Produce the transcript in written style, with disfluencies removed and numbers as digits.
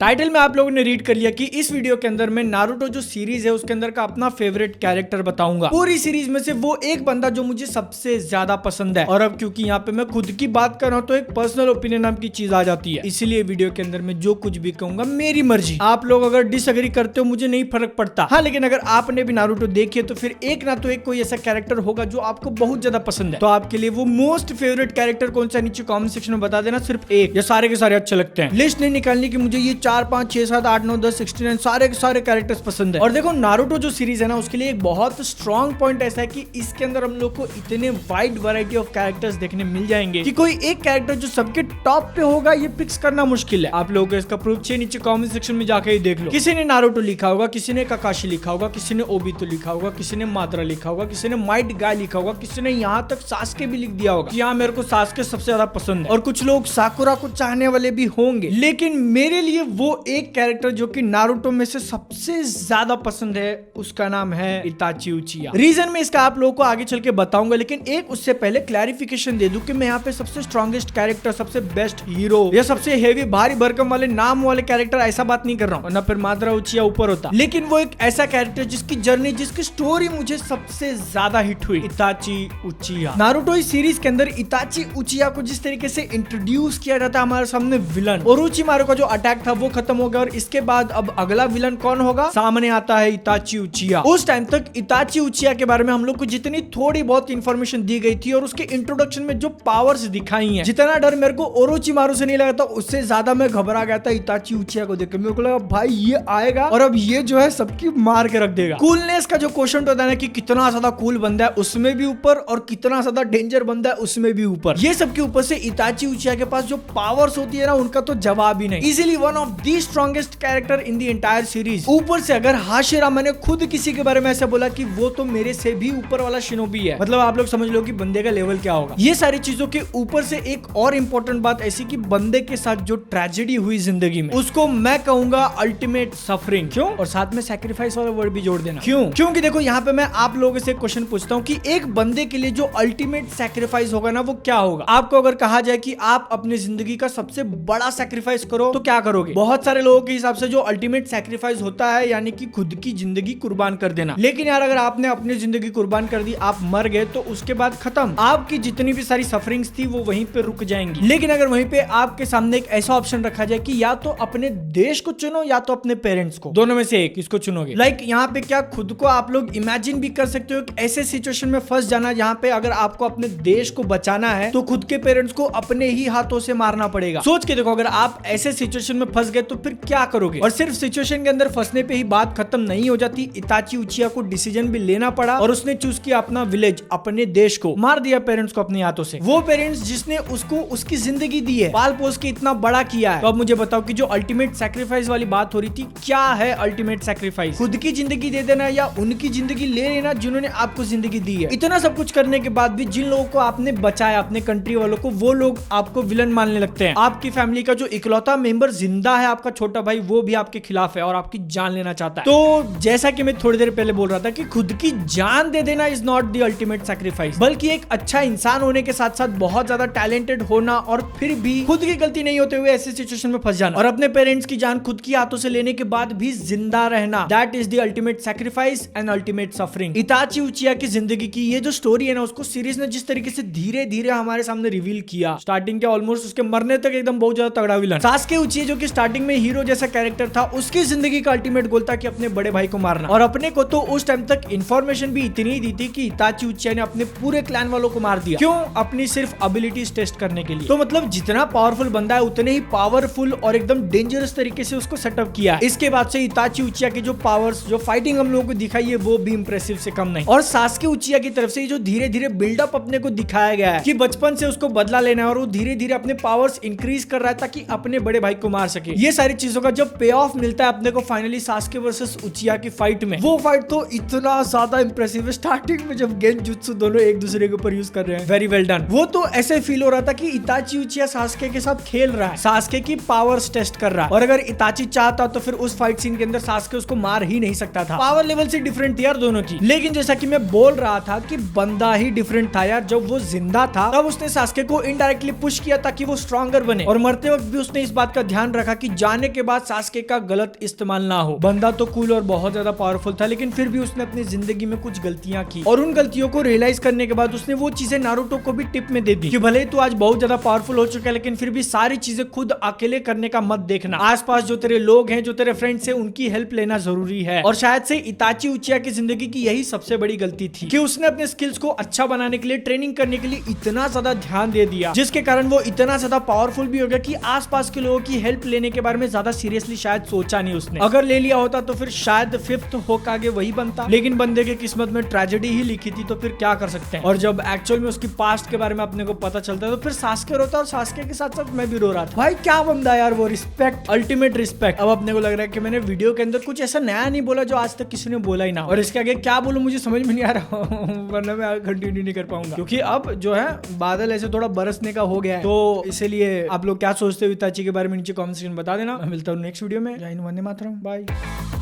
Title में आप लोगों ने रीड कर लिया कि इस वीडियो के अंदर मैं नारुतो जो सीरीज है उसके अंदर का अपना फेवरेट कैरेक्टर बताऊंगा। पूरी सीरीज में से वो एक बंदा जो मुझे सबसे ज्यादा पसंद है। और अब क्योंकि यहाँ पे मैं खुद की बात कर रहा हूँ तो एक पर्सनल ओपिनियन नाम की चीज आ जाती है, इसीलिए वीडियो के अंदर मैं जो कुछ भी कहूंगा मेरी मर्जी। आप लोग अगर डिसएग्री करते हो मुझे नहीं फर्क पड़ता। हाँ, लेकिन अगर आपने भी नारुतो देखी है तो फिर एक ना तो एक कोई ऐसा कैरेक्टर होगा जो आपको बहुत ज्यादा पसंद है। तो आपके लिए वो मोस्ट फेवरेट कैरेक्टर कौन सा, नीचे कॉमेंट सेक्शन में बता देना। सिर्फ एक या सारे के सारे अच्छे लगते हैं। लिस्ट नहीं निकालनी की मुझे ये 4 5 6 7 8 9 10 69 सारे के सारे कैरेक्टर्स पसंद है। और देखो नारुतो जो सीरीज है ना उसके लिए एक बहुत स्ट्रॉन्ग पॉइंट ऐसा है कि इसके अंदर हम लोग को इतने वाइड वैरायटी ऑफ कैरेक्टर्स देखने मिल जाएंगे कि कोई एक कैरेक्टर जो सबके टॉप पे होगा ये फिक्स करना मुश्किल है। आप लोगों को इसका प्रूफ चाहिए, नीचे कमेंट सेक्शन में जाके ही देख लो। किसी ने नारुतो लिखा होगा, किसी ने काकाशी लिखा होगा, किसी ने ओबितो लिखा होगा, किसी ने माद्रा लिखा होगा, किसी ने माइट गाय लिखा होगा, किसी ने यहाँ तक सास्के भी लिख दिया होगा कि हाँ मेरे को सास्के सबसे ज्यादा पसंद है। और कुछ लोग साकुरा को चाहने वाले भी होंगे, लेकिन मेरे लिए वो एक कैरेक्टर जो कि नारुतो में से सबसे ज्यादा पसंद है उसका नाम है इताची उचिया। रीजन में इसका आप लोगों को आगे चल के बताऊंगा, लेकिन एक उससे पहले क्लैरिफिकेशन दे दूं कि मैं यहाँ पे सबसे स्ट्रॉन्गेस्ट कैरेक्टर, सबसे बेस्ट हीरो या सबसे हेवी भारी भरकम वाले नाम वाले कैरेक्टर ऐसा बात नहीं कर रहा हूँ, वरना फिर माद्रा उचिया ऊपर होता। लेकिन वो एक ऐसा कैरेक्टर जिसकी जर्नी, जिसकी स्टोरी मुझे सबसे ज्यादा हिट हुई, इताची उचिया। नारुतो इस सीरीज के अंदर इताची उचिया को जिस तरीके से इंट्रोड्यूस किया जाता है हमारे सामने विलन, ओरोचिमारू का जो अटैक था वो खत्म हो गया और इसके बाद अब अगला विलन कौन होगा, सामने आता है इताची उचिया। उस टाइम तक इताची उचिया के बारे में हम लोग को जितनी थोड़ी बहुत इंफॉर्मेशन दी गई थी और उसके इंट्रोडक्शन में जो पावर्स दिखाई हैं, जितना डर मेरे को ओरोचिमारू से नहीं लगा था उससे ज्यादा मैं घबरा गया था इताची उचिया को देख के। मेरे को लगा भाई ये आएगा और अब ये जो है सबकी मार के रख देगा। कूलनेस का जो क्वेश्चन होता है ना कि कितना ज्यादा कूल बंदा है उसमें भी ऊपर और कितना ज्यादा डेंजर बंदा है उसमें भी ऊपर, ये सबके ऊपर से इताची उचिया के पास जो पावर्स होती है ना उनका तो जवाब ही नहीं। Easily one of the strongest character in the entire series. ऊपर से अगर हाशिरामा ने खुद किसी के बारे में ऐसा बोला कि वो तो मेरे से भी ऊपर वाला शिनोबी है, मतलब आप लोग समझ लो कि बंदे का लेवल क्या होगा। ये सारी चीजों के ऊपर से एक और इंपॉर्टेंट बात ऐसी कि बंदे के साथ जो ट्रेजेडी हुई जिंदगी में उसको मैं कहूंगा अल्टीमेट सफरिंग। क्यों? और साथ में सैक्रिफाइस वाला वर्ड भी जोड़ देना। क्यों? क्योंकि देखो यहाँ पे मैं आप लोगों से क्वेश्चन पूछता हूँ कि एक बंदे के लिए जो अल्टीमेट सैक्रिफाइस होगा ना वो क्या होगा। आपको अगर कहा जाए कि आप अपनी जिंदगी का सबसे बड़ा सैक्रिफाइस करो तो क्या करोगे? बहुत सारे लोगों के हिसाब से जो अल्टीमेट सैक्रिफाइस होता है यानी कि खुद की जिंदगी कुर्बान कर देना। लेकिन यार अगर आपने अपनी जिंदगी कुर्बान कर दी, आप मर गए तो उसके बाद खत्म, आपकी जितनी भी सारी सफरिंग्स थी वो वहीं पे रुक जाएंगी। लेकिन अगर वहीं पे आपके सामने एक ऐसा ऑप्शन रखा जाए कि या तो अपने देश को चुनो या तो अपने पेरेंट्स को, दोनों में से एक, किसको चुनोगे? लाइक यहाँ पे क्या खुद को आप लोग इमेजिन भी कर सकते हो कि ऐसे सिचुएशन में फंस जाना जहाँ पे अगर आपको अपने देश को बचाना है तो खुद के पेरेंट्स को अपने ही हाथों से मारना पड़ेगा। सोच के देखो अगर आप ऐसे सिचुएशन में फंस गए तो फिर क्या करोगे? और सिर्फ सिचुएशन के अंदर फंसने पे ही बात खत्म नहीं हो जाती। इताची उचिया को डिसीजन भी लेना पड़ा और उसने चूज किया अपना विलेज, अपने देश को, मार दिया पेरेंट्स को अपने हाथों से। वो पेरेंट्स जिसने उसको उसकी जिंदगी दी है, पाल पोस के इतना बड़ा किया है। तो अब मुझे बताओ कि जो अल्टीमेट सैक्रिफाइस वाली बात हो रही थी, क्या है अल्टीमेट सैक्रिफाइस? खुद की जिंदगी दे देना या उनकी जिंदगी ले लेना जिन्होंने आपको जिंदगी दी है? इतना सब कुछ करने के बाद भी जिन लोगों को आपने बचाया, अपने कंट्री वालों को, वो लोग आपको विलन मानने लगते हैं। आपकी फैमिली का जो इकलौता मेंबर जिंदा है, आपका छोटा भाई, वो भी आपके खिलाफ है और आपकी जान लेना चाहता है। तो जैसा कि मैं थोड़ी देर पहले बोल रहा था कि खुद की जान दे देना is not the ultimate sacrifice, बल्कि एक अच्छा इंसान होने के साथ साथ बहुत ज्यादा टैलेंटेड होना और फिर भी खुद की गलती नहीं होते हुए ऐसे सिचुएशन में फंस जाना और अपने पेरेंट्स की जान खुद की हाथों से लेने के बाद भी जिंदा रहना, that is the ultimate sacrifice and ultimate suffering. Itachi Uchiha की जिंदगी की ये जो स्टोरी है ना उसको सीरीज ने जिस तरीके से धीरे धीरे हमारे सामने रिवील किया, स्टार्टिंग के ऑलमोस्ट उसके मरने तक एकदम बहुत ज्यादा तगड़ा विलन। सास्के उचिया जो कि स्टार्टिंग में हीरो जैसा कैरेक्टर था, उसकी जिंदगी का अल्टीमेट गोल था कि अपने बड़े भाई को मारना। और अपने को तो उस टाइम तक इंफॉर्मेशन भी इतनी ही दी थी कि इताची उचिया ने अपने पूरे क्लैन वालों को मार दिया। क्यों? अपनी सिर्फ एबिलिटीज टेस्ट करने के लिए। तो मतलब जितना पावरफुल बंदा है उतने ही पावरफुल और एकदम डेंजरस तरीके से उसको सेटअप किया। इसके बाद से इताची उचिया की जो पावर्स, जो फाइटिंग हम लोगों को दिखाई है वो भी इंप्रेसिव से कम नहीं। और सास्के उचिया की तरफ से जो धीरे धीरे बिल्डअप अपने को दिखाया गया है कि बचपन से उसको बदला लेना है और वो धीरे धीरे अपने पावर्स इंक्रीज कर रहा है ताकि अपने बड़े भाई को मार सके। ये सारी चीजों का जब पे ऑफ मिलता है अपने को फाइनली सास्के वर्सेस उचिया की फाइट में, वो फाइट तो इतना ज्यादा इंप्रेसिव है। स्टार्टिंग में जब गेंजुत्सु दोनों एक दूसरे के ऊपर यूज कर रहे हैं, वेरी वेल डन। वो तो ऐसे फील हो रहा था कि इताची उचिया सास्के के साथ खेल रहा है, सास्के की पावर्स टेस्ट कर रहा है। और अगर इताची चाहता तो फिर उस फाइट सीन के अंदर सास्के उसको मार ही नहीं सकता था। पावर लेवल से डिफरेंट थी यार दोनों की। लेकिन जैसा कि मैं बोल रहा था कि बंदा ही डिफरेंट था यार। जब वो जिंदा था तब उसने सास्के को इनडायरेक्टली पुश किया ताकि वो स्ट्रॉन्गर बने, और मरते वक्त भी उसने इस बात का ध्यान रखा कि कि जाने के बाद सास्के का गलत इस्तेमाल ना हो। बंदा तो कूल और बहुत ज्यादा पावरफुल था, लेकिन फिर भी उसने अपनी जिंदगी में कुछ गलतियां की और उन गलतियों को रियलाइज करने के बाद उसने वो चीजें नारुतो को भी टिप में दे दी कि भले तू आज बहुत ज्यादा पावरफुल हो चुका है, लेकिन फिर भी सारी चीजें खुद अकेले करने का मत देखना। आसपास जो तेरे लोग हैं, जो तेरे फ्रेंड्स हैं, उनकी हेल्प लेना जरूरी है। और शायद से इताची उचिया की जिंदगी की यही सबसे बड़ी गलती थी कि उसने अपने स्किल्स को अच्छा बनाने के लिए, ट्रेनिंग करने के लिए इतना ज्यादा ध्यान दे दिया, जिसके कारण वो इतना ज्यादा पावरफुल भी हो गया कि आसपास के लोगों की हेल्प लेने के बारे में ज्यादा सीरियसली शायद सोचा नहीं उसने। अगर ले लिया होता तो फिर शायद 5th होकागे वही बनता, लेकिन बंदे के किस्मत में ट्रेजेडी ही लिखी थी, तो फिर क्या कर सकते हैं। और जब एक्चुअल में उसकी पास्ट के बारे में अपने को पता चलता है तो फिर सास्के रोता, और सास्के के साथ साथ मैं भी रो रहा था। भाई क्या बंदा यार वो, रिस्पेक्ट, अल्टीमेट रिस्पेक्ट। अब अपने को लग रहा है कि मैंने वीडियो के अंदर कुछ ऐसा नया नहीं बोला जो आज तक किसी ने बोला ही ना, और इसके आगे क्या बोलूं मुझे समझ में नहीं आ रहा वरना मैं आगे कंटिन्यू नहीं कर पाऊंगा, क्योंकि अब जो है बादल ऐसे थोड़ा बरसने का हो गया है। तो इसीलिए आप लोग क्या सोचते हो इताची के बारे में नीचे कमेंट सेक्शन में बता देना। मैं मिलता हूँ नेक्स्ट वीडियो में। जय हिंद, वंदे मातरम, बाय।